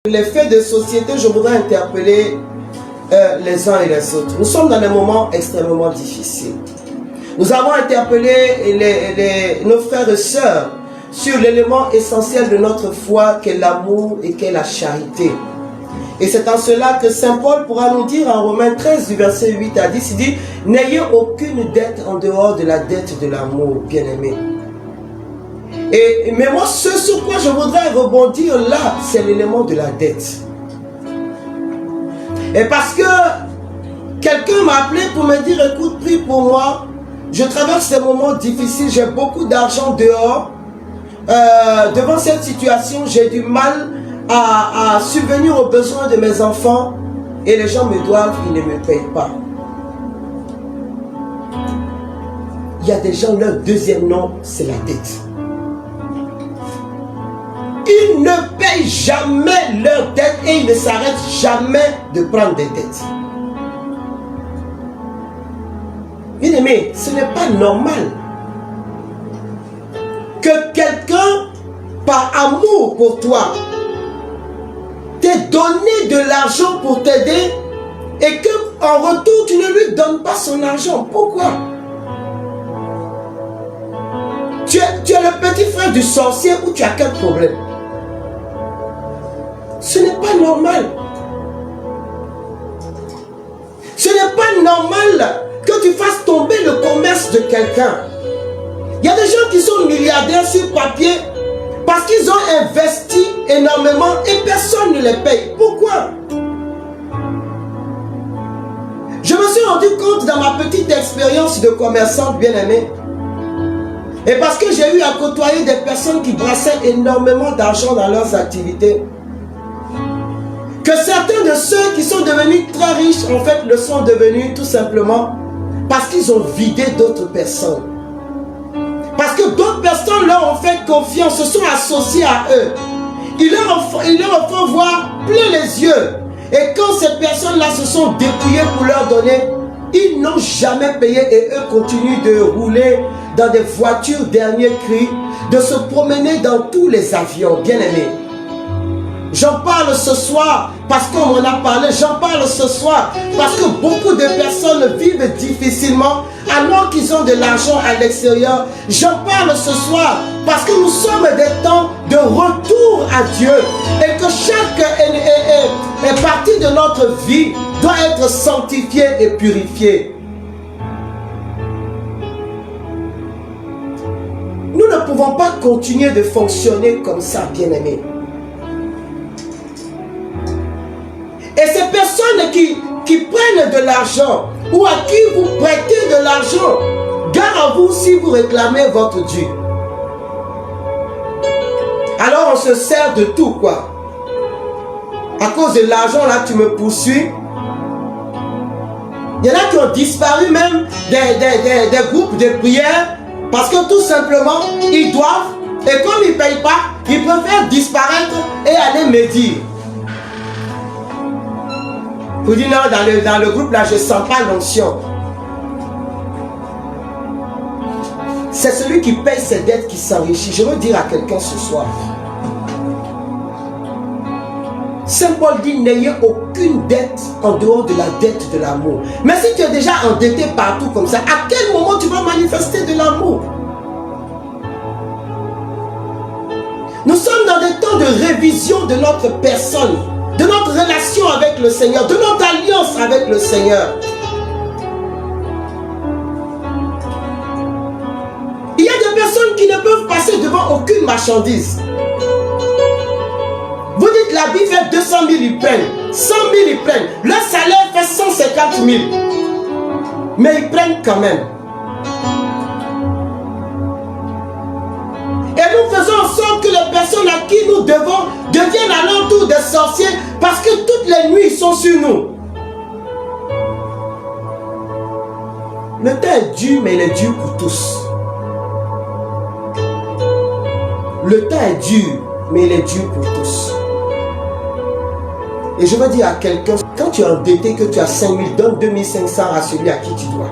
Les faits de société, je voudrais interpeller les uns et les autres. Nous sommes dans des moments extrêmement difficiles. Nous avons interpellé nos frères et sœurs sur l'élément essentiel de notre foi qu'est l'amour et qu'est la charité. Et c'est en cela que Saint Paul pourra nous dire en Romains 13, du verset 8 à 10, il dit « N'ayez aucune dette en dehors de la dette de l'amour, bien-aimé. » Mais moi, ce sur quoi je voudrais rebondir là, c'est l'élément de la dette. Et parce que quelqu'un m'a appelé pour me dire, écoute, prie pour moi, je traverse des moments difficiles, j'ai beaucoup d'argent dehors. Devant cette situation, j'ai du mal à subvenir aux besoins de mes enfants et les gens me doivent, ils ne me payent pas. Il y a des gens, leur deuxième nom, c'est la dette. Ils ne payent jamais leurs dettes et ils ne s'arrêtent jamais de prendre des dettes. Bien aimé, ce n'est pas normal que quelqu'un, par amour pour toi, t'ait donné de l'argent pour t'aider et qu'en retour, tu ne lui donnes pas son argent. Pourquoi? Tu es le petit frère du sorcier ou tu as quel problème? Ce n'est pas normal. Ce n'est pas normal que tu fasses tomber le commerce de quelqu'un. Il y a des gens qui sont milliardaires sur papier parce qu'ils ont investi énormément et personne ne les paye. Pourquoi? Je me suis rendu compte dans ma petite expérience de commerçante bien-aimée. Et parce que j'ai eu à côtoyer des personnes qui brassaient énormément d'argent dans leurs activités, que certains de ceux qui sont devenus très riches, en fait, le sont devenus tout simplement parce qu'ils ont vidé d'autres personnes. Parce que d'autres personnes leur ont fait confiance, se sont associés à eux. Ils leur ont fait voir plein les yeux. Et quand ces personnes-là se sont dépouillées pour leur donner, ils n'ont jamais payé et eux continuent de rouler dans des voitures dernier cri, de se promener dans tous les avions, bien aimés. J'en parle ce soir parce qu'on m'en a parlé. J'en parle ce soir parce que beaucoup de personnes vivent difficilement alors qu'ils ont de l'argent à l'extérieur. J'en parle ce soir parce que nous sommes des temps de retour à Dieu et que chaque partie de notre vie doit être sanctifiée et purifiée. Nous ne pouvons pas continuer de fonctionner comme ça, bien-aimés. Et ces personnes qui prennent de l'argent ou à qui vous prêtez de l'argent, gare à vous si vous réclamez votre dû. Alors on se sert de tout, quoi. À cause de l'argent, là, tu me poursuis. Il y en a qui ont disparu même des groupes de prière parce que tout simplement, ils doivent, et comme ils ne payent pas, ils préfèrent disparaître et aller médire. Vous dites non, dans le groupe là, je ne sens pas l'onction. C'est celui qui paye ses dettes qui s'enrichit. Je veux dire à quelqu'un ce soir. Saint Paul dit, n'ayez aucune dette en dehors de la dette de l'amour. Mais si tu es déjà endetté partout comme ça, à quel moment tu vas manifester de l'amour? Nous sommes dans des temps de révision de notre personne, de notre relation avec le Seigneur, de notre alliance avec le Seigneur. Il y a des personnes qui ne peuvent passer devant aucune marchandise. Vous dites l'habit fait 200 000, ils prennent. 100 000, ils prennent. Leur salaire fait 150 000. Mais ils prennent quand même. Et nous faisons en sorte que les personnes à qui nous devons deviennent à leur tour des sorciers parce que toutes les nuits sont sur nous. Le temps est dur, mais il est dur pour tous. Le temps est dur, mais il est dur pour tous. Et je veux dire à quelqu'un, quand tu es endetté, que tu as 5 000, donne 2 500 à celui à qui tu dois.